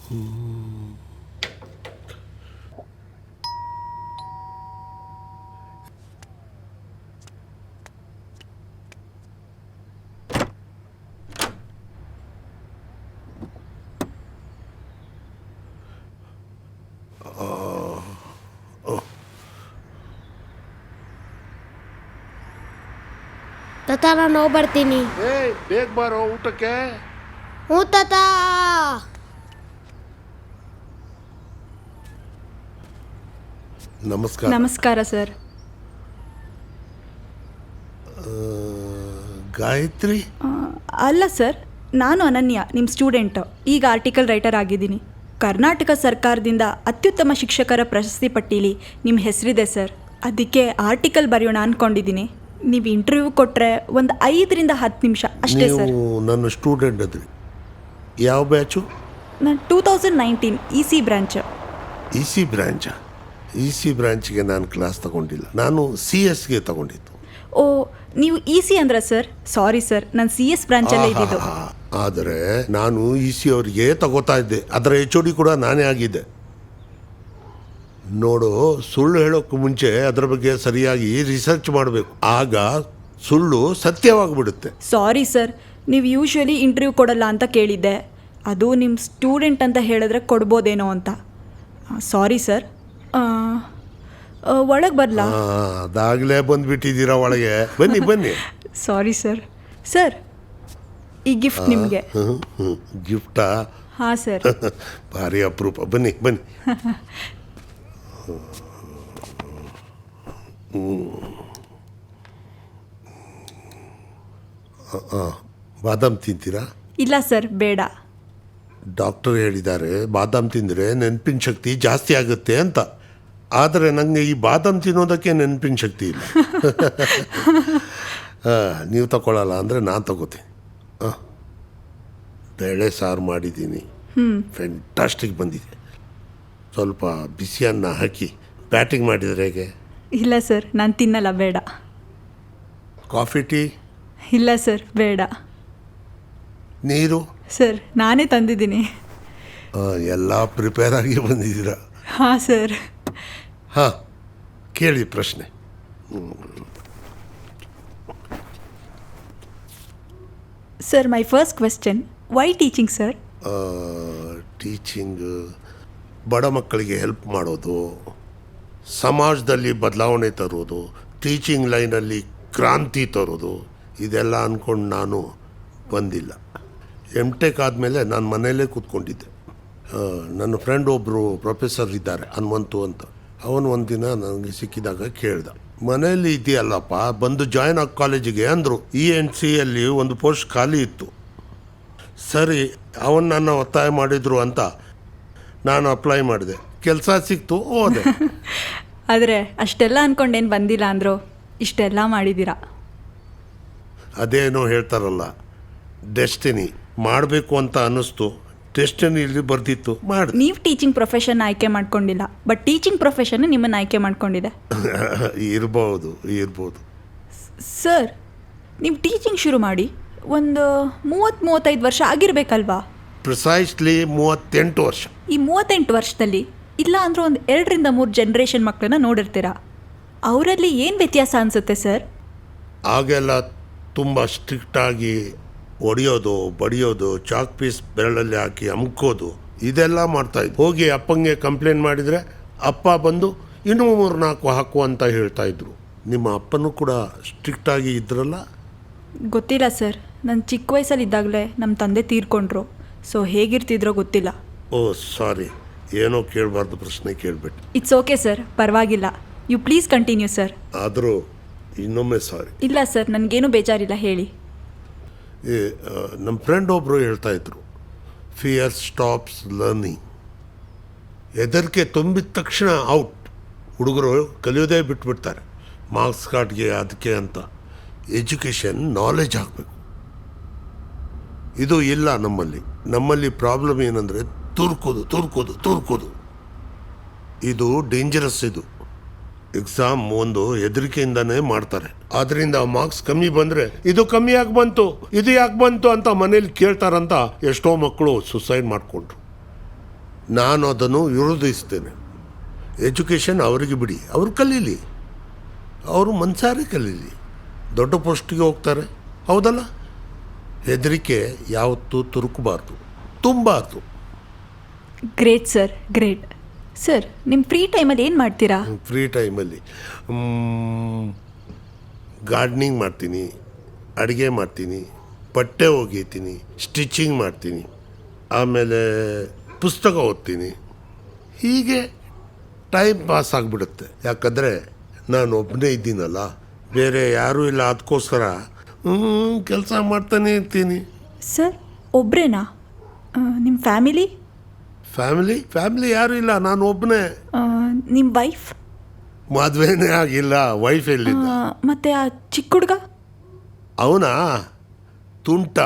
ತಾತ ನಾನು ಹೋಗಿ ಬರ್ತೀನಿ. ಬೇಗ ಬಾರೋ ಊಟಕ್ಕೆ. ಹ್ಞೂ ತಾತ. ನಮಸ್ಕಾರ. ನಮಸ್ಕಾರ ಸರ್. ಗಾಯತ್ರಿ? ಅಲ್ಲ ಸರ್, ನಾನು ಅನನ್ಯ, ನಿಮ್ಮ ಸ್ಟೂಡೆಂಟ್. ಈಗ ಆರ್ಟಿಕಲ್ ರೈಟರ್ ಆಗಿದ್ದೀನಿ. ಕರ್ನಾಟಕ ಸರ್ಕಾರದಿಂದ ಅತ್ಯುತ್ತಮ ಶಿಕ್ಷಕರ ಪ್ರಶಸ್ತಿ ಪಟ್ಟೀಲಿ ನಿಮ್ಮ ಹೆಸರಿದೆ ಸರ್. ಅದಕ್ಕೆ ಆರ್ಟಿಕಲ್ ಬರೆಯೋಣ ಅಂದ್ಕೊಂಡಿದ್ದೀನಿ. ನೀವು ಇಂಟರ್ವ್ಯೂ ಕೊಟ್ಟರೆ ಒಂದು 5 ರಿಂದ 10 ನಿಮಿಷ ಅಷ್ಟೇ ಸರ್. ನೀವು ನನ್ನ ಸ್ಟೂಡೆಂಟ್ ಅದ್ರಿ. ಯಾವ ಬ್ಯಾಚು? ನಾನು 2019 EC ಬ್ರ್ಯಾಂಚ್. EC ಬ್ರ್ಯಾಂಚಾ? EC ಬ್ರ್ಯಾಂಚ್ಗೆ ನಾನು ಕ್ಲಾಸ್ ತಗೊಂಡಿಲ್ಲ, ನಾನು CS ತಗೊಂಡಿದ್ದು. ಓ, ನೀವು EC ಅಂದ್ರ ಸರ್? ಸಾರಿ ಸರ್, ನಾನು CS ಬ್ರಾಂಚಲ್ಲೇ ಇದ್ದಿದ್ದು. ಆದರೆ ನಾನು EC ಅವರಿಗೆ ತಗೋತಾ ಇದ್ದೆ. ಅದರ HOD ಕೂಡ ನಾನೇ ಆಗಿದ್ದೆ. ನೋಡು, ಸುಳ್ಳು ಹೇಳೋಕ್ಕೂ ಮುಂಚೆ ಅದರ ಬಗ್ಗೆ ಸರಿಯಾಗಿ ರಿಸರ್ಚ್ ಮಾಡಬೇಕು. ಆಗ ಸುಳ್ಳು ಸತ್ಯವಾಗಿಬಿಡುತ್ತೆ. ಸಾರಿ ಸರ್, ನೀವು ಯೂಶ್ವಲಿ ಇಂಟರ್ವ್ಯೂ ಕೊಡಲ್ಲ ಅಂತ ಕೇಳಿದ್ದೆ. ಅದು ನಿಮ್ಮ ಸ್ಟೂಡೆಂಟ್ ಅಂತ ಹೇಳಿದ್ರೆ ಕೊಡ್ಬೋದೇನೋ ಅಂತ. Sorry sir. ಒಳಗೆ ಬರಲಾ? ಅದಾಗಲೇ ಬಂದುಬಿಟ್ಟಿದ್ದೀರಾ ಒಳಗೆ. ಬನ್ನಿ ಬನ್ನಿ. Sorry sir. ಸರ್, ಈ ಗಿಫ್ಟ್ ನಿಮಗೆ. ಗಿಫ್ಟಾ? ಹಾಂ ಸರ್. ಭಾರಿ ಅಪರೂಪ. ಬನ್ನಿ ಬನ್ನಿ. ಬಾದಾಮ್ ತಿಂತೀರಾ? ಇಲ್ಲ ಸರ್, ಬೇಡ. ಡಾಕ್ಟರ್ ಹೇಳಿದ್ದಾರೆ ಬಾದಾಮ್ ತಿಂದರೆ ನೆನಪಿನ ಶಕ್ತಿ ಜಾಸ್ತಿ ಆಗುತ್ತೆ ಅಂತ. ಆದರೆ ನನಗೆ ಈ ಬಾದಾಮ್ ತಿನ್ನೋದಕ್ಕೆ ನೆನಪಿನ ಶಕ್ತಿ ಇಲ್ಲ. ನೀವು ತಗೊಳ್ಳಲ್ಲ ಅಂದರೆ ನಾನು ತಗೋತೀನಿ. ಬೇಳೆ ಸಾರು ಮಾಡಿದ್ದೀನಿ, ಫ್ಯಾಂಟಾಸ್ಟಿಕ್ ಬಂದಿದೆ. ಸ್ವಲ್ಪ ಬಿಸಿಯನ್ನು ಹಾಕಿ ಬ್ಯಾಟಿಂಗ್ ಮಾಡಿದರೆ ಹೇಗೆ? ಇಲ್ಲ ಸರ್, ನಾನು ತಿನ್ನಲ್ಲ, ಬೇಡ. Coffee tea? ಇಲ್ಲ ಸರ್, ಬೇಡ. ನೀರು? ಸರ್, ನಾನೇ ತಂದಿದ್ದೀನಿ. ಎಲ್ಲ ಪ್ರಿಪೇರ್ ಆಗಿ ಬಂದಿದ್ದೀರಾ? ಹಾಂ ಸರ್. ಹಾಂ, ಕೇಳಿ ಪ್ರಶ್ನೆ. Sir, my first question, why teaching sir? Teaching ಬಡ ಮಕ್ಕಳಿಗೆ ಹೆಲ್ಪ್ ಮಾಡೋದು, ಸಮಾಜದಲ್ಲಿ ಬದಲಾವಣೆ ತರೋದು, ಟೀಚಿಂಗ್ ಲೈನಲ್ಲಿ ಕ್ರಾಂತಿ ತರೋದು, ಇದೆಲ್ಲ ಅಂದ್ಕೊಂಡು ನಾನು ಬಂದಿಲ್ಲ. MTech ಆದಮೇಲೆ ನಾನು ಮನೆಯಲ್ಲೇ ಕೂತ್ಕೊಂಡಿದ್ದೆ. ನನ್ನ ಫ್ರೆಂಡ್ ಒಬ್ಬರು ಪ್ರೊಫೆಸರ್ ಇದ್ದಾರೆ, ಹನುಮಂತು ಅಂತ. ಅವನು ಒಂದಿನ ನನಗೆ ಸಿಕ್ಕಿದಾಗ ಕೇಳ್ದ, ಮನೆಯಲ್ಲಿ ಇದೆಯಲ್ಲಪ್ಪ, ಬಂದು ಜಾಯ್ನ್ ಆಗಿ ಕಾಲೇಜಿಗೆ ಅಂದರು. ENCಯಲ್ಲಿ ಒಂದು ಪೋಸ್ಟ್ ಖಾಲಿ ಇತ್ತು. ಸರಿ, ಅವನು ನನ್ನ ಒತ್ತಾಯ ಮಾಡಿದರು ಅಂತ ನಾನು ಅಪ್ಲೈ ಮಾಡಿದೆ. ಕೆಲಸ ಸಿಕ್ತು, ಹೋದೆ. ಆದರೆ ಅಷ್ಟೆಲ್ಲ ಅಂದ್ಕೊಂಡೇನು ಬಂದಿಲ್ಲ ಅಂದರು, ಇಷ್ಟೆಲ್ಲ ಮಾಡಿದ್ದೀರಾ. ಅದೇನೋ ಹೇಳ್ತಾರಲ್ಲ, ಡೆಸ್ಟಿನಿ. ಮಾಡಬೇಕು ಅಂತ ಅನ್ನಿಸ್ತು, ಡೆಸ್ಟಿನಿಲಿ ಬರ್ದಿತ್ತು, ಮಾಡಿ. ನೀವು ಟೀಚಿಂಗ್ ಪ್ರೊಫೆಷನ್ ಆಯ್ಕೆ ಮಾಡ್ಕೊಂಡಿಲ್ಲ, ಬಟ್ ಟೀಚಿಂಗ್ ಪ್ರೊಫೆಷನ್ ನಿಮ್ಮನ್ನು ಆಯ್ಕೆ ಮಾಡ್ಕೊಂಡಿದೆ. ಇರ್ಬೋದು. ಸರ್, ನೀವು ಟೀಚಿಂಗ್ ಶುರು ಮಾಡಿ ಒಂದು 30-35 ವರ್ಷ ಆಗಿರಬೇಕಲ್ವಾ? ಪ್ರಿಸೈಸ್ಲಿ 38 ವರ್ಷ. ಈ 38 ವರ್ಷದಲ್ಲಿ ಇಲ್ಲ ಅಂದರೂ ಒಂದು 2 ರಿಂದ 3 ಜನ್ರೇಷನ್ ಮಕ್ಕಳನ್ನ ನೋಡಿರ್ತೀರ. ಅವರಲ್ಲಿ ಏನು ವ್ಯತ್ಯಾಸ ಅನಿಸುತ್ತೆ ಸರ್? ಆಗೆಲ್ಲ ತುಂಬ ಸ್ಟ್ರಿಕ್ಟಾಗಿ ಹೊಡೆಯೋದು, ಬಡಿಯೋದು, ಚಾಕ್ ಪೀಸ್ ಬೆರಳಲ್ಲಿ ಹಾಕಿ ಅಮ್ಕೋದು, ಇದೆಲ್ಲ ಮಾಡ್ತಾಯಿದ್ರು. ಹೋಗಿ ಅಪ್ಪಂಗೆ ಕಂಪ್ಲೇಂಟ್ ಮಾಡಿದರೆ ಅಪ್ಪ ಬಂದು ಇನ್ನೂ 3-4 ಹಾಕು ಅಂತ ಹೇಳ್ತಾಯಿದ್ರು. ನಿಮ್ಮ ಅಪ್ಪನೂ ಕೂಡ ಸ್ಟ್ರಿಕ್ಟಾಗಿ ಇದ್ರಲ್ಲ? ಗೊತ್ತಿಲ್ಲ ಸರ್, ನಾನು ಚಿಕ್ಕ ವಯಸ್ಸಲ್ಲಿದ್ದಾಗಲೇ ನಮ್ಮ ತಂದೆ ತೀರ್ಕೊಂಡ್ರು. ಸೊ ಹೇಗಿರ್ತಿದ್ರೋ ಗೊತ್ತಿಲ್ಲ. ಓ ಸಾರಿ, ಏನೋ ಕೇಳಬಾರ್ದು ಪ್ರಶ್ನೆ ಕೇಳಿಬಿಟ್ಟು. ಇಟ್ಸ್ ಓಕೆ ಸರ್, ಪರವಾಗಿಲ್ಲ. You please continue sir. ಆದರೂ ಇನ್ನೊಮ್ಮೆ ಸಾರಿ. ಇಲ್ಲ ಸರ್, ನನಗೇನು ಬೇಜಾರಿಲ್ಲ, ಹೇಳಿ. ನಮ್ಮ ಫ್ರೆಂಡ್ ಒಬ್ಬರು ಹೇಳ್ತಾಯಿದ್ರು, ಫಿಯರ್ ಸ್ಟಾಪ್ಸ್ ಲರ್ನಿಂಗ್. ಹೆದರಿಕೆ ತುಂಬಿದ ತಕ್ಷಣ ಔಟ್. ಹುಡುಗರು ಕಲಿಯೋದೇ ಬಿಟ್ಬಿಡ್ತಾರೆ, ಮಾರ್ಕ್ಸ್ ಕಾರ್ಡ್ಗೆ ಅದಕ್ಕೆ ಅಂತ. ಎಜುಕೇಷನ್ ನಾಲೆಜ್ ಆಗಬೇಕು. ಇದು ಇಲ್ಲ ನಮ್ಮಲ್ಲಿ ಪ್ರಾಬ್ಲಮ್ ಏನಂದರೆ ತುರ್ಕೋದು. ಇದು ಡೇಂಜರಸ್. ಇದು ಎಕ್ಸಾಮ್ ಒಂದು ಹೆದರಿಕೆಯಿಂದನೇ ಮಾಡ್ತಾರೆ. ಅದರಿಂದ ಮಾರ್ಕ್ಸ್ ಕಮ್ಮಿ ಬಂದರೆ ಇದು ಕಮ್ಮಿ ಯಾಕೆ ಬಂತು, ಇದು ಯಾಕೆ ಬಂತು ಅಂತ ಮನೇಲಿ ಕೇಳ್ತಾರಂತ ಎಷ್ಟೋ ಮಕ್ಕಳು ಸುಸೈಡ್ ಮಾಡಿಕೊಂಡ್ರು. ನಾನು ಅದನ್ನು ವಿರೋಧಿಸ್ತೇನೆ. ಎಜುಕೇಷನ್ ಅವರಿಗೆ ಬಿಡಿ, ಅವ್ರು ಕಲೀಲಿ, ಅವರು ಮನ್ಸಾರೆ ಕಲೀಲಿ, ದೊಡ್ಡ ಪೋಸ್ಟಿಗೆ ಹೋಗ್ತಾರೆ, ಹೌದಲ್ಲ? ಹೆದರಿಕೆ ಯಾವತ್ತೂ ತುರುಕಬಾರ್ದು, ತುಂಬಾರ್ದು. Great sir, great. ಸರ್, ನಿಮ್ಮ ಫ್ರೀ ಟೈಮಲ್ಲಿ ಏನು ಮಾಡ್ತೀರಾ? ಫ್ರೀ ಟೈಮಲ್ಲಿ ಗಾರ್ಡ್ನಿಂಗ್ ಮಾಡ್ತೀನಿ, ಅಡುಗೆ ಮಾಡ್ತೀನಿ, ಬಟ್ಟೆ ಒಗೀತೀನಿ, ಸ್ಟಿಚಿಂಗ್ ಮಾಡ್ತೀನಿ, ಆಮೇಲೆ ಪುಸ್ತಕ ಓದ್ತೀನಿ. ಹೀಗೆ ಟೈಮ್ ಪಾಸ್ ಆಗಿಬಿಡುತ್ತೆ. ಯಾಕಂದರೆ ನಾನು ಒಬ್ಬನೇ ಇದ್ದೀನಲ್ಲ, ಬೇರೆ ಯಾರೂ ಇಲ್ಲ, ಅದಕ್ಕೋಸ್ಕರ ಕೆಲಸ ಮಾಡ್ತಾನೆ ಇರ್ತೀನಿ. ಸರ್, ಒಬ್ಬರೇನಾ? ನಿಮ್ಮ ಫ್ಯಾಮಿಲಿ ಫ್ಯಾಮಿಲಿ ಯಾರೂ ಇಲ್ಲ, ನಾನು ಒಬ್ಬನೇ. ನಿಮ್ಮ ವೈಫ್? ಮದುವೆನೇ ಆಗಿಲ್ಲ, ವೈಫ್ ಎಲ್ಲಿದ್ದ? ಮತ್ತು ಆ ಚಿಕ್ಕ ಹುಡುಗ? ಅವನಾ ತುಂಟ,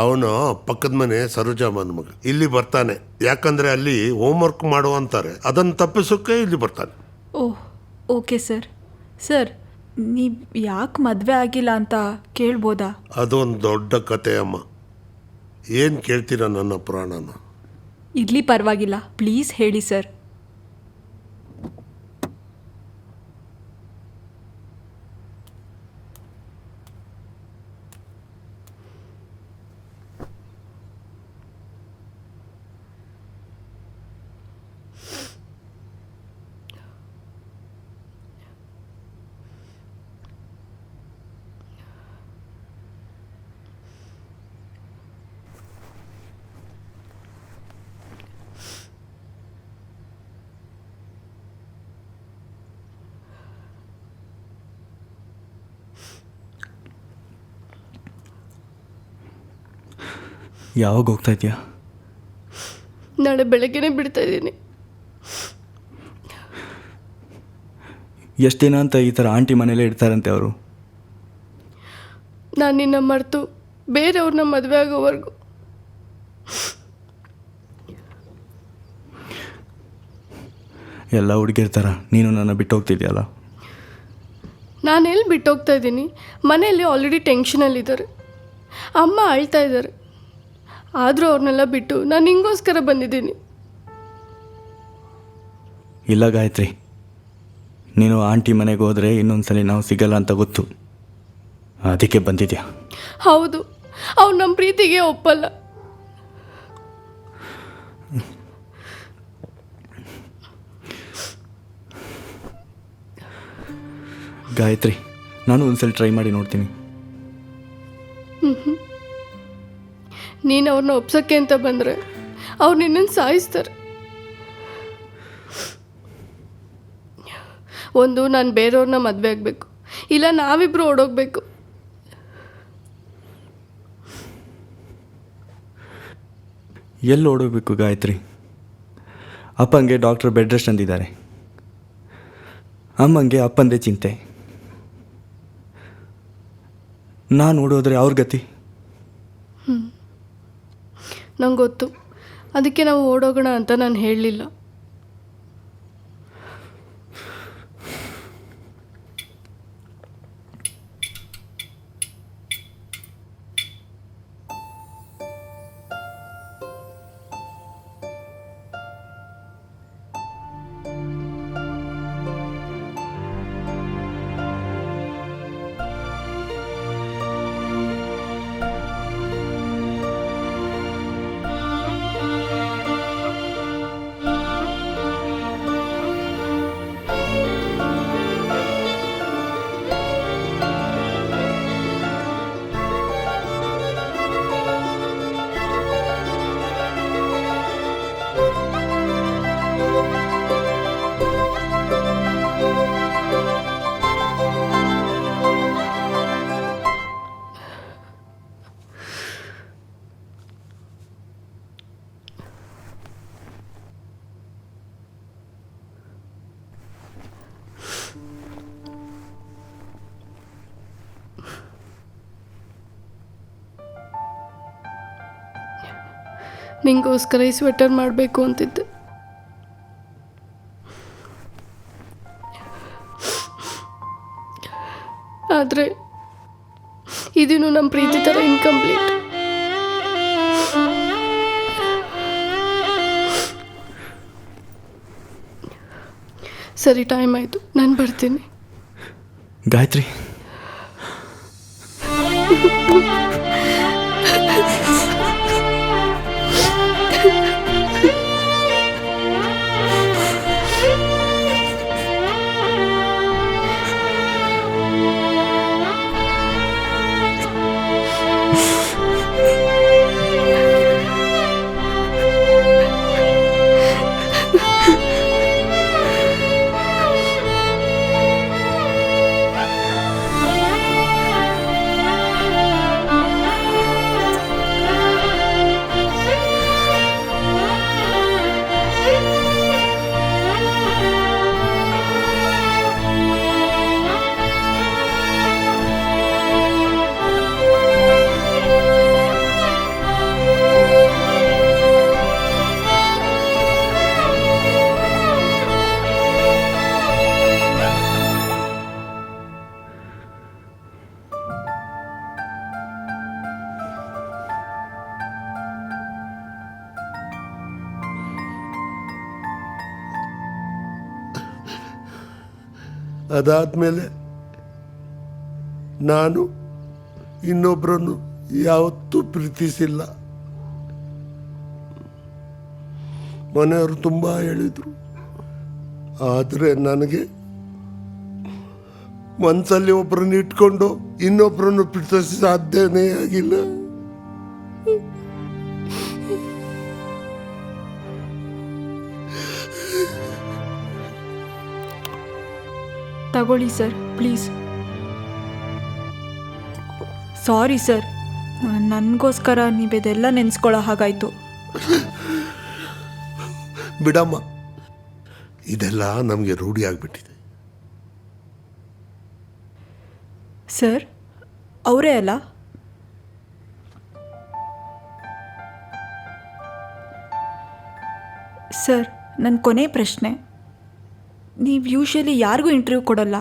ಅವನು ಪಕ್ಕದ ಮನೆ ಸರೋಜಮ್ಮನ ಮಗ. ಇಲ್ಲಿ ಬರ್ತಾನೆ, ಯಾಕಂದರೆ ಅಲ್ಲಿ ಹೋಮ್ವರ್ಕ್ ಮಾಡು ಅಂತಾರೆ, ಅದನ್ನು ತಪ್ಪಿಸೋಕ್ಕೆ ಇಲ್ಲಿ ಬರ್ತಾನೆ. ಓಹ್, ಓಕೆ ಸರ್. ಸರ್, ನೀವು ಯಾಕೆ ಮದುವೆ ಆಗಿಲ್ಲ ಅಂತ ಕೇಳ್ಬೋದಾ? ಅದೊಂದು ದೊಡ್ಡ ಕತೆ ಅಮ್ಮ. ಏನು ಕೇಳ್ತೀರಾ ನನ್ನ ಪುರಾಣನ? ಇರಲಿ, ಪರವಾಗಿಲ್ಲ, ಪ್ಲೀಸ್ ಹೇಳಿ ಸರ್. ಯಾವಾಗ ಹೋಗ್ತಾ ಇದೆಯಾ? ನಾಳೆ ಬೆಳಗ್ಗೆನೇ ಬಿಡ್ತಾ ಇದ್ದೀನಿ. ಎಷ್ಟು ದಿನ ಅಂತ ಈ ಥರ ಆಂಟಿ ಮನೇಲೇ ಇರ್ತಾರಂತೆ ಅವರು? ನಾನು ನಿನ್ನ ಮರೆತು ಬೇರೆಯವ್ರನ್ನ ಮದುವೆ ಆಗೋವರೆಗೂ. ಎಲ್ಲ ಹುಡುಗಿರ್ತಾರ, ನೀನು ನನ್ನ ಬಿಟ್ಟು ಹೋಗ್ತಿದ್ಯಲ್ಲ? ನಾನು ಎಲ್ಲಿ ಬಿಟ್ಟು ಹೋಗ್ತಾ ಇದ್ದೀನಿ? ಮನೆಯಲ್ಲಿ ಆಲ್ರೆಡಿ ಟೆನ್ಷನಲ್ಲಿದ್ದಾರೆ, ಅಮ್ಮ ಅಳ್ತಾ ಇದ್ದಾರೆ. ಆದರೂ ಅವ್ರನ್ನೆಲ್ಲ ಬಿಟ್ಟು ನಾನು ನಿಂಗೋಸ್ಕರ ಬಂದಿದ್ದೀನಿ. ಇಲ್ಲ ಗಾಯತ್ರಿ, ನೀನು ಆಂಟಿ ಮನೆಗೆ ಹೋದರೆ ಇನ್ನೊಂದ್ಸಲಿ ನಾವು ಸಿಗಲ್ಲ ಅಂತ ಗೊತ್ತು, ಅದಕ್ಕೆ ಬಂದಿದ್ಯಾ? ಹೌದು, ಅವ್ರು ನಮ್ಮ ಪ್ರೀತಿಗೆ ಒಪ್ಪಲ್ಲ. ಗಾಯತ್ರಿ, ನಾನು ಒಂದ್ಸಲ ಟ್ರೈ ಮಾಡಿ ನೋಡ್ತೀನಿ. ನೀನು ಅವ್ರನ್ನ ಒಪ್ಸೋಕ್ಕೆ ಅಂತ ಬಂದರೆ ಅವ್ರು ನಿನ್ನನ್ನು ಸಾಯಿಸ್ತಾರೆ. ಒಂದು, ನಾನು ಬೇರೆಯವ್ರನ್ನ ಮದುವೆ ಆಗಬೇಕು, ಇಲ್ಲ ನಾವಿಬ್ಬರು ಓಡೋಗ್ಬೇಕು. ಎಲ್ಲಿ ಓಡೋಗ್ಬೇಕು ಗಾಯತ್ರಿ? ಅಪ್ಪಂಗೆ ಡಾಕ್ಟ್ರ್ ಬೆಡ್ ರೆಸ್ಟ್ ಅಂದಿದ್ದಾರೆ, ಅಮ್ಮಂಗೆ ಅಪ್ಪಂದೇ ಚಿಂತೆ. ನಾನು ಓಡೋದ್ರೆ ಅವ್ರ ಗತಿ? ನಂಗೆ ಗೊತ್ತು, ಅದಕ್ಕೆ ನಾವು ಓಡೋಗೋಣ ಅಂತ ನಾನು ಹೇಳಲಿಲ್ಲ. ನಿಂಗೋಸ್ಕರ ಈ ಸ್ವೆಟರ್ ಮಾಡಬೇಕು ಅಂತಿದ್ದೆ. ಆದರೆ ಇದಿನ್ನೂ ನಮ್ಮ ಪ್ರೀತಿ ಥರ ಇನ್ಕಂಪ್ಲೀಟ್. ಸರಿ, ಟೈಮ್ ಆಯಿತು, ನಾನು ಬರ್ತೀನಿ. ಗಾಯತ್ರಿ, ಅದಾದಮೇಲೆ ನಾನು ಇನ್ನೊಬ್ಬರನ್ನು ಯಾವತ್ತೂ ಪ್ರೀತಿಸಿಲ್ಲ. ಮನೆಯವರು ತುಂಬ ಹೇಳಿದರು, ಆದರೆ ನನಗೆ ಮನಸ್ಸಲ್ಲಿ ಒಬ್ಬರನ್ನು ಇಟ್ಕೊಂಡು ಇನ್ನೊಬ್ಬರನ್ನು ಪ್ರೀತಿಸಿ ಸಾಧ್ಯನೇ ಆಗಿಲ್ಲ. ತಗೊಳ್ಳಿ ಸರ್, ಪ್ಲೀಸ್. ಸಾರಿ ಸರ್, ನನಗೋಸ್ಕರ ನೀವಿದೆಲ್ಲ ನೆನೆಸ್ಕೊಳ್ಳೋ ಹಾಗಾಯಿತು. ಬಿಡಮ್ಮ, ಇದೆಲ್ಲ ನಮಗೆ ರೂಢಿ ಆಗಿಬಿಟ್ಟಿದೆ. ಸರ್, ಅವರೇ ಅಲ್ಲ? ಸರ್, ನನ್ನ ಕೊನೆ ಪ್ರಶ್ನೆ. ನೀವು ಯೂಶ್ವಲಿ ಯಾರಿಗೂ ಇಂಟರ್ವ್ಯೂ ಕೊಡೋಲ್ಲ,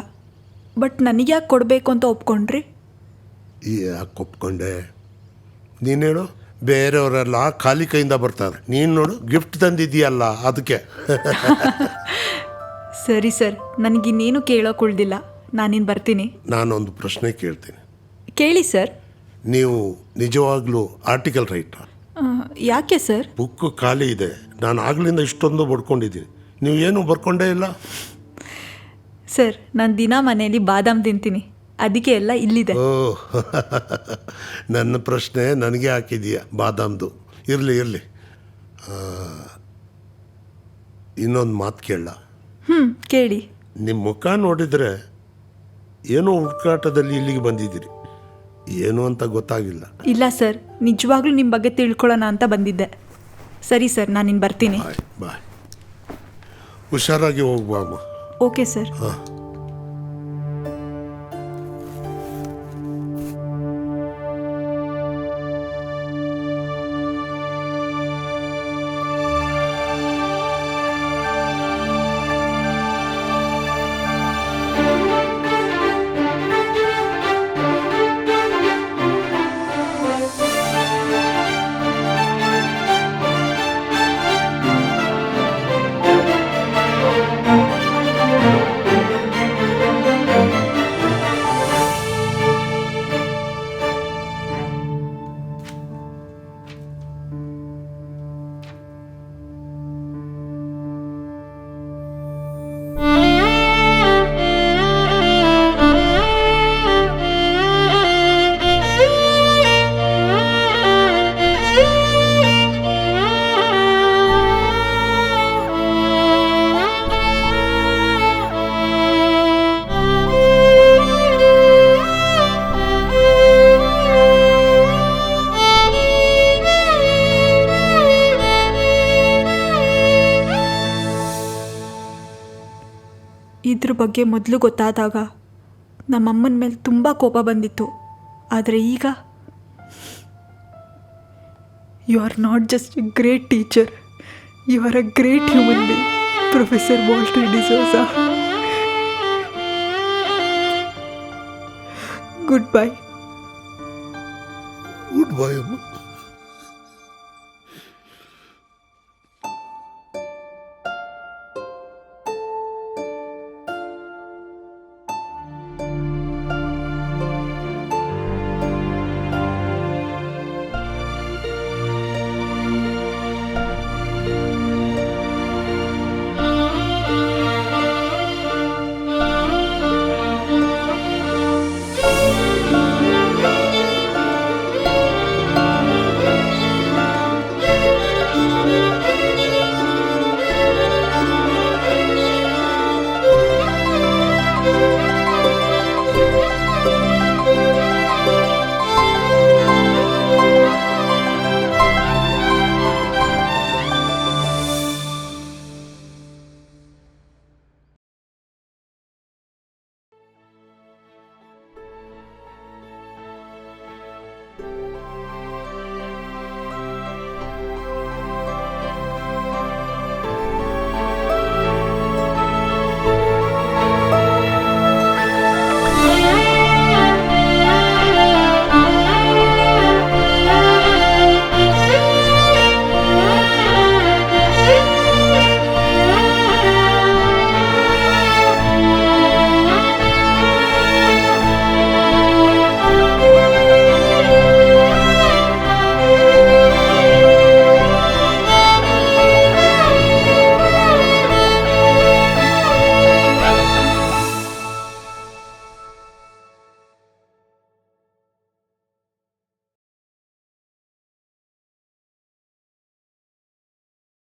ಬಟ್ ನನಗೆ ಯಾಕೆ ಕೊಡಬೇಕು ಅಂತ ಒಪ್ಕೊಂಡ್ರಿ? ಯಾಕೆ ಒಪ್ಕೊಂಡೆ? ನೀನು ಹೇಳು. ಬೇರೆಯವರೆಲ್ಲ ಖಾಲಿ ಕೈಯಿಂದ ಬರ್ತಾರೆ, ನೀನು ನೋಡು ಗಿಫ್ಟ್ ತಂದಿದ್ದೀಯಲ್ಲ ಅದಕ್ಕೆ. ಸರಿ ಸರ್, ನನಗಿನ್ನೇನು ಕೇಳೋಕೆ ನಾನಿನ್ನು ಬರ್ತೀನಿ. ನಾನೊಂದು ಪ್ರಶ್ನೆ ಕೇಳ್ತೀನಿ, ಕೇಳಿ ಸರ್. ನೀವು ನಿಜವಾಗ್ಲೂ ಆರ್ಟಿಕಲ್ ರೈಟರ್? ಯಾಕೆ ಸರ್? ಬುಕ್ ಖಾಲಿ ಇದೆ, ನಾನು ಆಗ್ಲಿಂದ ಇಷ್ಟೊಂದು ಬರ್ಕೊಂಡಿದ್ದೀನಿ, ನೀವು ಏನು ಬರ್ಕೊಂಡೇ ಇಲ್ಲ. ಸರ್, ನಾನು ದಿನ ಮನೆಯಲ್ಲಿ ಬಾದಾಮ್ ತಿಂತೀನಿ, ಅದಕ್ಕೆ ಎಲ್ಲ ಇಲ್ಲಿದೆ. ಓ, ನನ್ನ ಪ್ರಶ್ನೆ ನನಗೆ ಹಾಕಿದೀಯ ಬಾದಾಮ್ದು. ಇರಲಿ. ಇನ್ನೊಂದು ಮಾತು ಕೇಳ. ಕೇಳಿ. ನಿಮ್ಮ ಮುಖ ನೋಡಿದರೆ ಏನೋ ಹುಡುಕಾಟದಲ್ಲಿ ಇಲ್ಲಿಗೆ ಬಂದಿದ್ದೀರಿ, ಏನು ಅಂತ ಗೊತ್ತಾಗಿಲ್ಲ. ಇಲ್ಲ ಸರ್, ನಿಜವಾಗ್ಲೂ ನಿಮ್ಮ ಬಗ್ಗೆ ತಿಳ್ಕೊಳ್ಳೋಣ ಅಂತ ಬಂದಿದ್ದೆ. ಸರಿ ಸರ್, ನಾನಿನ್ನು ಬರ್ತೀನಿ. ಬಾಯ್. ಹುಷಾರಾಗಿ ಹೋಗ್ಬಾ ಅಮ್ಮ. Okay sir. ಹಾಂ. ಇದ್ರ ಬಗ್ಗೆ ಮೊದಲು ಗೊತ್ತಾದಾಗ ನಮ್ಮಮ್ಮನ ಮೇಲೆ ತುಂಬ ಕೋಪ ಬಂದಿತ್ತು. ಆದರೆ ಈಗ you are not just a great teacher, you are a great human being, professor Walter D'Souza. Goodbye. Goodbye ಅಮ್ಮ.